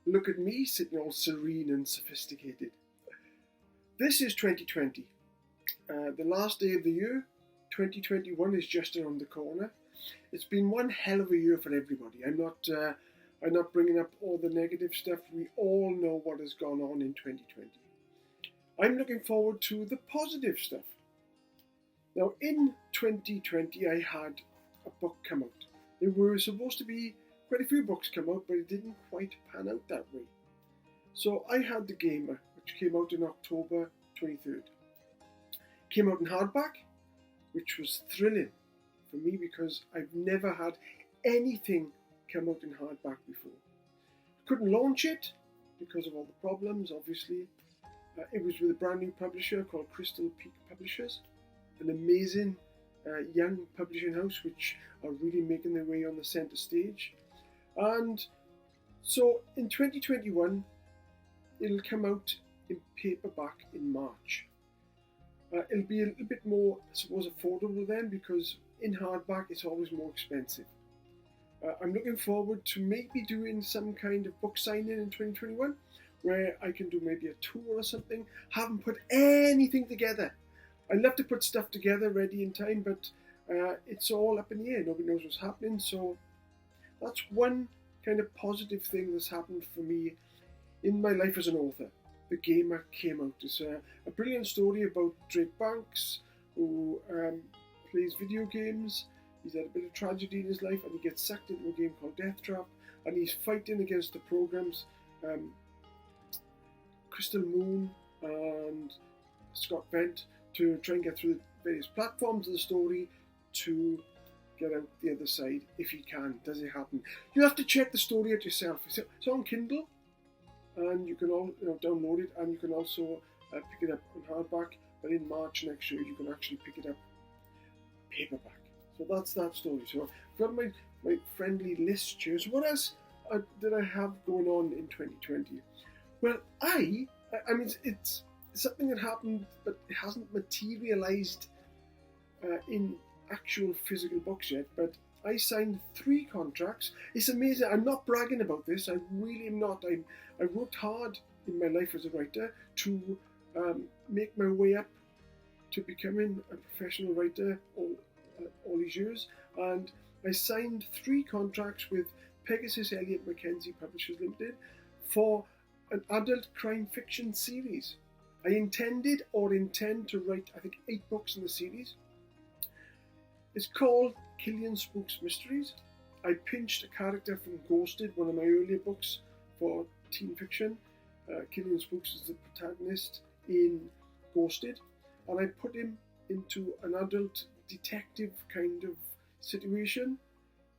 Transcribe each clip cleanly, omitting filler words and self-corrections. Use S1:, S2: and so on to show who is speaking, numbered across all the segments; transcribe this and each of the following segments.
S1: Look at me sitting all serene and sophisticated. This is 2020. The last day of the year. 2021 is just around the corner. It's been one hell of a year for everybody. I'm not bringing up all the negative stuff. We all know what has gone on in 2020. I'm looking forward to the positive stuff. Now, in 2020, I had a book come out. There were supposed to be quite a few books come out, but it didn't quite pan out that way. So I had The Gamer, which came out in October 23rd. Came out in hardback, which was thrilling for me because I've never had anything come out in hardback before. Couldn't launch it because of all the problems, obviously. It was with a brand new publisher called Crystal Peak Publishers, an amazing young publishing house which are really making their way on the centre stage. And so in 2021, it'll come out in paperback in March. It'll be a little bit more, I suppose, affordable then, because in hardback it's always more expensive. I'm looking forward to maybe doing some kind of book signing in 2021 where I can do maybe a tour or something. Haven't put anything together. I love to put stuff together ready in time, but it's all up in the air. Nobody knows what's happening. So that's one kind of positive thing that's happened for me in my life as an author. The Gamer came out. It's a brilliant story about Drake Banks, who plays video games. He's had a bit of tragedy in his life and he gets sucked into a game called Death Trap, and he's fighting against the programs Crystal Moon and Scott Vent to try and get through the various platforms of the story to get out the other side if he can. Does it happen? You have to check the story out yourself. It's on Kindle, and you can all download it, and you can also pick it up on hardback. But in March next year, you can actually pick it up paperback. So that's that story. So I've got my friendly list here. So what else did I have going on in 2020? Well, I mean, it's something that happened, but it hasn't materialized in actual physical books yet. But I signed 3 contracts. It's amazing. I'm not bragging about this. I really am not. I worked hard in my life as a writer to make my way up to becoming a professional writer all these years. And I signed 3 contracts with Pegasus Elliott Mackenzie Publishers Limited for an adult crime fiction series. I intend to write, I think, 8 books in the series. It's called Killian Spooks Mysteries. I pinched a character from Ghosted, one of my earlier books for teen fiction. Killian Spooks is the protagonist in Ghosted, and I put him into an adult detective kind of situation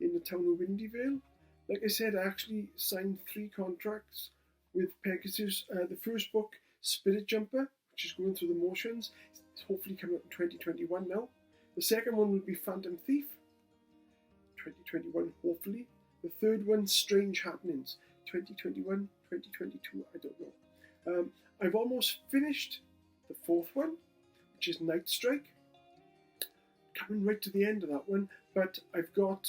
S1: in the town of Windyvale. Like I said, I actually signed 3 contracts with Pegasus. The first book, Spirit Jumper, which is going through the motions, it's hopefully coming out in 2021 now. The second one will be Phantom Thief, 2021 hopefully. The third one, Strange Happenings, 2021, 2022, I don't know. I've almost finished the 4th one, which is Night Strike. Coming right to the end of that one, but I've got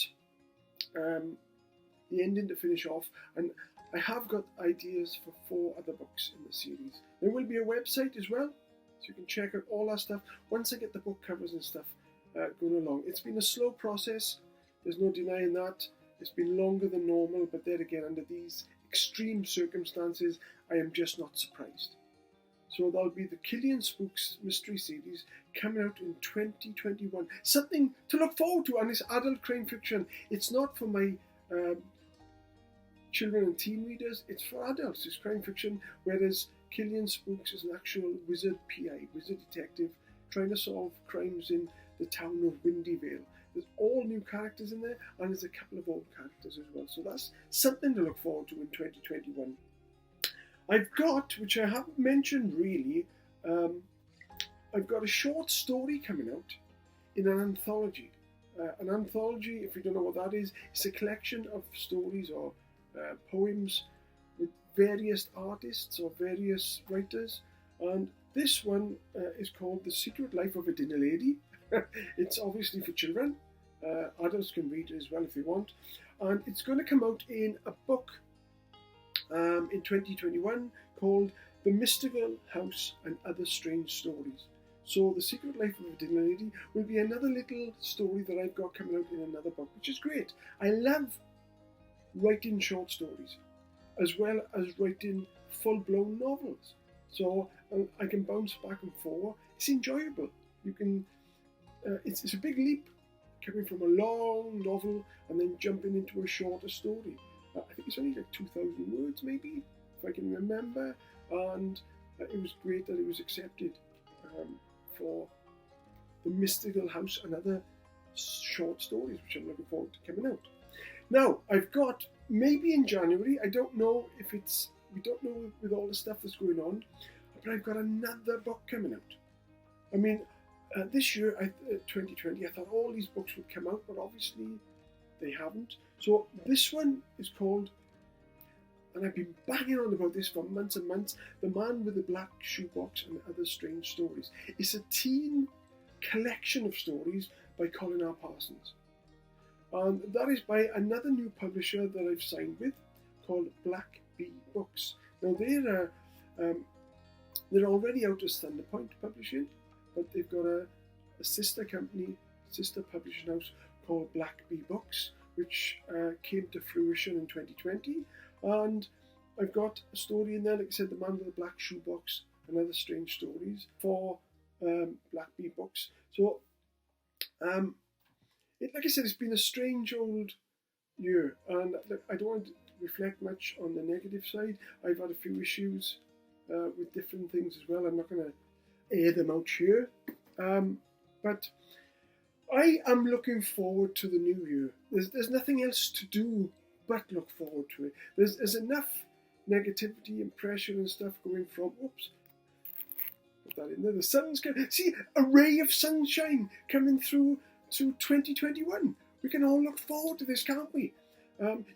S1: the ending to finish off, and I have got ideas for 4 other books in the series. There will be a website as well, so you can check out all that stuff once I get the book covers and stuff going along. It's been a slow process, there's no denying that. It's been longer than normal, but then again, under these extreme circumstances, I am just not surprised. So that'll be the Killian Spooks Mystery Series coming out in 2021. Something to look forward to, and it's adult crime fiction. It's not for my children and teen readers, it's for adults. It's crime fiction, whereas Killian Spooks is an actual wizard PI, wizard detective, trying to solve crimes in the town of Windyvale. There's all new characters in there, and there's a couple of old characters as well. So that's something to look forward to in 2021. I've got, which I haven't mentioned really, I've got a short story coming out in an anthology. An anthology, if you don't know what that is, it's a collection of stories or poems with various artists or various writers. And this one is called The Secret Life of a Dinner Lady. It's obviously for children. Adults can read it as well if they want. And it's going to come out in a book in 2021 called The Mystical House and Other Strange Stories. So The Secret Life of a Dinner Lady will be another little story that I've got coming out in another book, which is great. I love writing short stories as well as writing full-blown novels. So I can bounce back and forth. It's enjoyable. You can. It's a big leap coming from a long novel and then jumping into a shorter story. I think it's only like 2,000 words, maybe, if I can remember. And it was great that it was accepted for The Mystical House and Other Short Stories, which I'm looking forward to coming out. Now, I've got, maybe in January, I don't know if it's, we don't know with all the stuff that's going on, but I've got another book coming out. I mean, this year, 2020, I thought all these books would come out, but obviously they haven't. So this one is called, and I've been banging on about this for months and months, The Man with the Black Shoebox and Other Strange Stories. It's a teen collection of stories by Colin R. Parsons. And that is by another new publisher that I've signed with called Black Bee Books. Now they're already out as Thunderpoint Publishing, but they've got a sister company, sister publishing house called Black Bee Books, which came to fruition in 2020. And I've got a story in there, like I said, The Man with the Black Shoebox and Other Strange Stories for Black Bee Books. So, like I said, it's been a strange old year, and I don't want to reflect much on the negative side. I've had a few issues with different things as well. I'm not going to air them out here, but I am looking forward to the new year. There's nothing else to do but look forward to it. There's enough negativity and pressure and stuff going from, oops, put that in there, the sun's going, see, a ray of sunshine coming through to 2021. We can all look forward to this, can't we?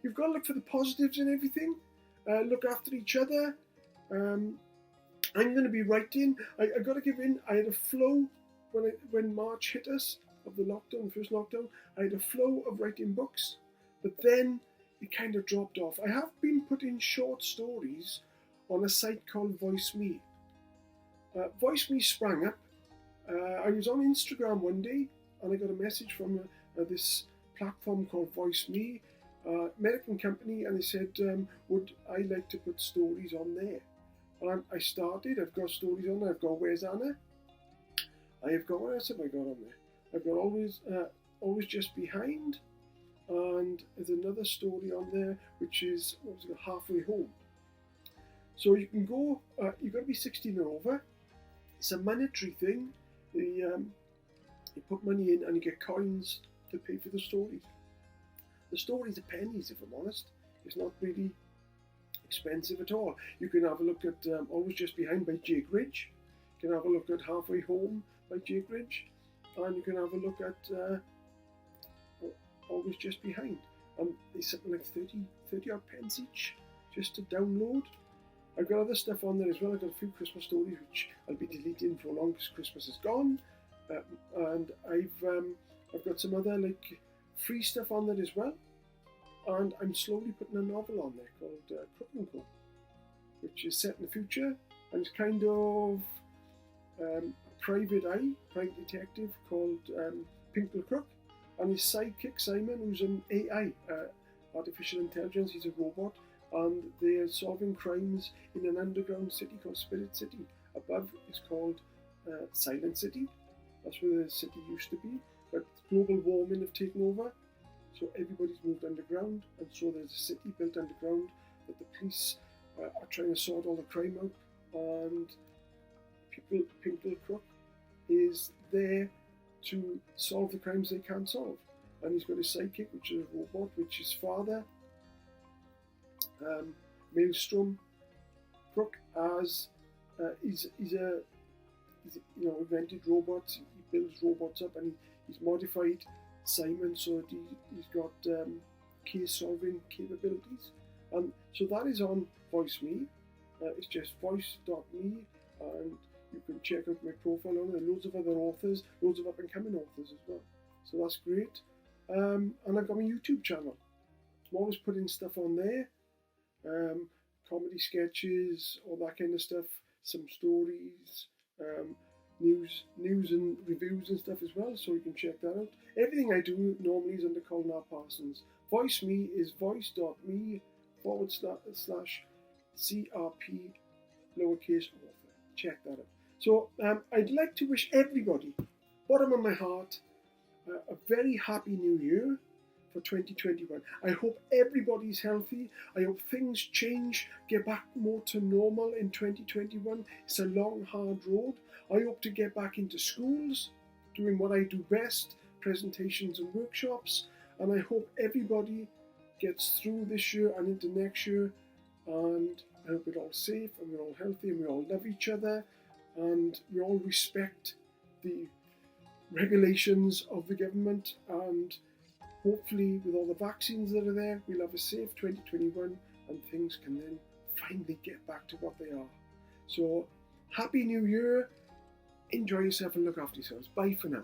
S1: You've got to look for the positives in everything, look after each other. I'm going to be writing. I got to give in. I had a flow when March hit us of the lockdown, the first lockdown. I had a flow of writing books, but then it kind of dropped off. I have been putting short stories on a site called Voice Me. Voice Me sprang up. I was on Instagram one day and I got a message from this platform called Voice Me, American company, and they said, would I like to put stories on there? And I started. I've got stories on there. I've got Where's Anna? I have got, what else have I got on there? I've got Always Just Behind, and there's another story on there which is Halfway Home. So you can go. You've got to be 16 or over. It's a monetary thing. You put money in and you get coins to pay for the stories. The stories are pennies, if I'm honest. It's not really expensive at all. You can have a look at Always Just Behind by Jake Ridge. You can have a look at Halfway Home by Jake Ridge, and you can have a look at Always Just Behind. It's something like 30 odd pence each just to download. I've got other stuff on there as well. I've got a few Christmas stories which I'll be deleting for long because Christmas is gone, and I've got some other like free stuff on there as well. And I'm slowly putting a novel on there called Crook and Co, which is set in the future, and it's kind of a private detective called Pinkle Crook, and his sidekick Simon, who's an AI, artificial intelligence. He's a robot, and they are solving crimes in an underground city called Spirit City. Above is called Silent City. That's where the city used to be, but global warming have taken over. So everybody's moved underground, and so there's a city built underground that the police are trying to sort all the crime out, and Pinkle Crook is there to solve the crimes they can't solve. And he's got his sidekick, which is a robot, which his father, Maelstrom Crook, he's invented robots. He builds robots up, and he's modified Simon so that he's got case solving capabilities. So that is on Voice Me. It's just voice.me, and you can check out my profile on it. Loads of other authors, loads of up and coming authors as well. So that's great. And I've got my YouTube channel. I'm always putting stuff on there. comedy sketches, all that kind of stuff, some stories, news and reviews and stuff as well, so you can check that out. Everything I do normally is under Colin R. Parsons. Voice Me is voice.me/CRP lowercase author. Check that out. So I'd like to wish everybody, bottom of my heart, a very happy new year for 2021. I hope everybody's healthy. I hope things change, get back more to normal in 2021. It's a long, hard road. I hope to get back into schools, doing what I do best, presentations and workshops. And I hope everybody gets through this year and into next year. And I hope we're all safe and we're all healthy and we all love each other and we all respect the regulations of the government, and hopefully with all the vaccines that are there, we'll have a safe 2021 and things can then finally get back to what they are. So, Happy New Year, enjoy yourself and look after yourselves. Bye for now.